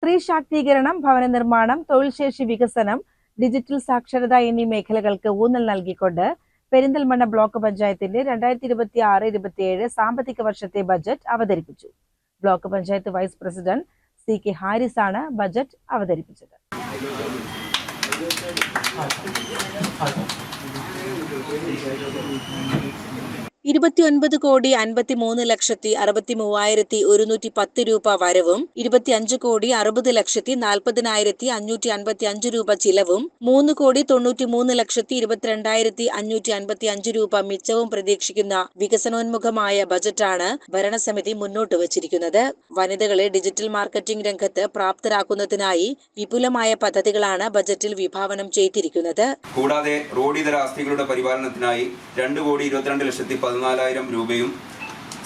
സ്ത്രീ ശാക്തീകരണം, ഭവന നിർമ്മാണം, തൊഴിൽശേഷി വികസനം, ഡിജിറ്റൽ സാക്ഷരത എന്നീ മേഖലകൾക്ക് ഊന്നൽ നൽകിക്കൊണ്ട് പെരിന്തൽമണ്ണ ബ്ലോക്ക് പഞ്ചായത്തിന്റെ 2026-27 സാമ്പത്തിക വർഷത്തെ ബജറ്റ് അവതരിപ്പിച്ചു. Block panchayat vice president CK Haris ആണ് ബജറ്റ് അവതരിപ്പിച്ചത്. 29,53,63,110 രൂപ വരവും 25,60,40,555 രൂപ ചിലവും 3,93,22,555 രൂപ മിച്ചവും പ്രതീക്ഷിക്കുന്ന വികസനോന്മുഖമായ ബജറ്റാണ് ഭരണസമിതി മുന്നോട്ട് വച്ചിരിക്കുന്നത്. വനിതകളെ ഡിജിറ്റൽ മാർക്കറ്റിംഗ് രംഗത്ത് പ്രാപ്തരാക്കുന്നതിനായി വിപുലമായ പദ്ധതികളാണ് ബജറ്റിൽ വിഭാവനം ചെയ്തിരിക്കുന്നത്. കൂടാതെ റോഡിതര ആസ്തികളുടെ പരിപാലനത്തിനായി 2,22,14,000 രൂപയും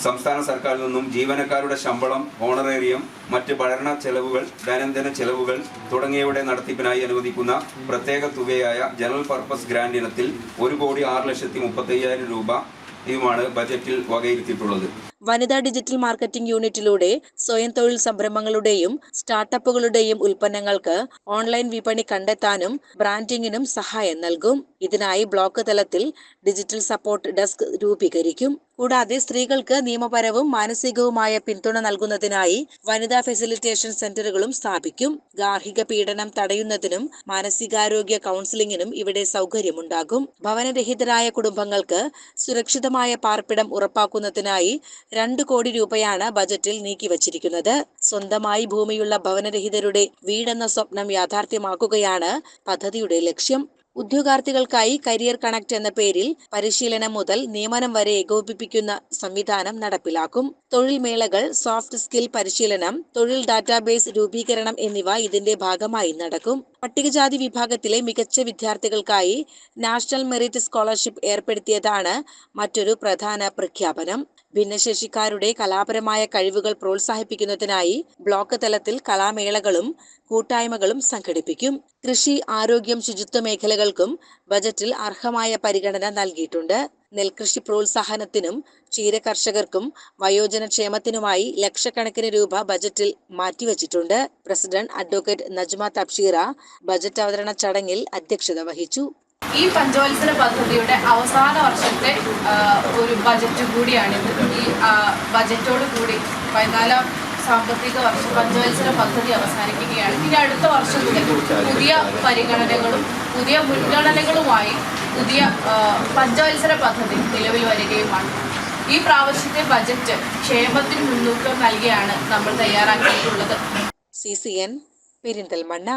സംസ്ഥാന സർക്കാരിൽ നിന്നും ജീവനക്കാരുടെ ശമ്പളം, ഹോണറേറിയം, മറ്റ് പഠന ചെലവുകൾ, ദൈനംദിന ചെലവുകൾ തുടങ്ങിയവയുടെ നടത്തിപ്പിനായി അനുവദിക്കുന്ന പ്രത്യേക തുകയായ ജനറൽ പർപ്പസ് ഗ്രാന്റ് ഇനത്തിൽ 1,06,35,000 രൂപയുമാണ് ബജറ്റിൽ വകയിരുത്തിയിട്ടുള്ളത്. വനിതാ ഡിജിറ്റൽ മാർക്കറ്റിംഗ് യൂണിറ്റിലൂടെ സ്വയം തൊഴിൽ സംരംഭങ്ങളുടെയും സ്റ്റാർട്ടപ്പുകളുടെയും ഉൽപ്പന്നങ്ങൾക്ക് ഓൺലൈൻ വിപണി കണ്ടെത്താനും ബ്രാൻഡിങ്ങിനും സഹായം നൽകും. ഇതിനായി ബ്ലോക്ക് തലത്തിൽ ഡിജിറ്റൽ സപ്പോർട്ട് ഡെസ്ക് രൂപീകരിക്കും. കൂടാതെ സ്ത്രീകൾക്ക് നിയമപരവും മാനസികവുമായ പിന്തുണ നൽകുന്നതിനായി വനിതാ ഫെസിലിറ്റേഷൻ സെന്ററുകളും സ്ഥാപിക്കും. ഗാർഹിക പീഡനം തടയുന്നതിനും മാനസികാരോഗ്യ കൗൺസിലിംഗിനും ഇവിടെ സൗകര്യമുണ്ടാകും. ഭവനരഹിതരായ കുടുംബങ്ങൾക്ക് സുരക്ഷിതമായ പാർപ്പിടം ഉറപ്പാക്കുന്നതിനായി 2 കോടി രൂപയാണ് ബജറ്റിൽ നീക്കിവച്ചിരിക്കുന്നത്. സ്വന്തമായി ഭൂമിയുള്ള ഭവനരഹിതരുടെ വീടെന്ന സ്വപ്നം യാഥാർത്ഥ്യമാക്കുകയാണ് പദ്ധതിയുടെ ലക്ഷ്യം. ഉദ്യോഗാർത്ഥികൾക്കായി കരിയർ കണക്ട് എന്ന പേരിൽ പരിശീലനം മുതൽ നിയമനം വരെ ഏകോപിപ്പിക്കുന്ന സംവിധാനം നടപ്പിലാക്കും. തൊഴിൽ മേളകൾ, സോഫ്റ്റ് സ്കിൽ പരിശീലനം, തൊഴിൽ ഡാറ്റാബേസ് രൂപീകരണം എന്നിവ ഇതിന്റെ ഭാഗമായി നടക്കും. പട്ടികജാതി വിഭാഗത്തിലെ മികച്ച വിദ്യാർത്ഥികൾക്കായി നാഷണൽ മെറിറ്റ് സ്കോളർഷിപ്പ് ഏർപ്പെടുത്തിയതാണ് മറ്റൊരു പ്രധാന പ്രഖ്യാപനം. ഭിന്നശേഷിക്കാരുടെ കലാപരമായ കഴിവുകൾ പ്രോത്സാഹിപ്പിക്കുന്നതിനായി ബ്ലോക്ക് തലത്തിൽ കലാമേളകളും കൂട്ടായ്മകളും സംഘടിപ്പിക്കും. കൃഷി, ആരോഗ്യം, ശുചിത്വ മേഖലകൾക്കും ബജറ്റിൽ അർഹമായ പരിഗണന നൽകിയിട്ടുണ്ട്. നെൽകൃഷി പ്രോത്സാഹനത്തിനും ക്ഷീരകർഷകർക്കും വയോജനക്ഷേമത്തിനുമായി ലക്ഷക്കണക്കിന് രൂപ ബജറ്റിൽ മാറ്റിവച്ചിട്ടുണ്ട്. President advocate Najma Thabsheera budget അവതരണ ചടങ്ങിൽ അധ്യക്ഷത വഹിച്ചു. ഈ പഞ്ചവത്സര പദ്ധതിയുടെ അവസാന വർഷത്തെ ഒരു ബജറ്റ് കൂടിയാണിത്. ഈ ബജറ്റോട് കൂടി 14 സാമ്പത്തിക വർഷം പഞ്ചവത്സര പദ്ധതി അവസാനിക്കുകയാണ്. ഇനി അടുത്ത വർഷം മുതൽ പുതിയ പരിഗണനകളും പുതിയ മുൻഗണനകളുമായി പുതിയ പഞ്ചവത്സര പദ്ധതി നിലവിൽ വരികയുമാണ്. ഈ പ്രാവശ്യത്തെ ബജറ്റ് ക്ഷേമത്തിന് മുൻതൂക്കം നൽകിയാണ് നമ്മൾ തയ്യാറാക്കിയിട്ടുള്ളത്. CCN പെരിന്തൽമണ്ണ.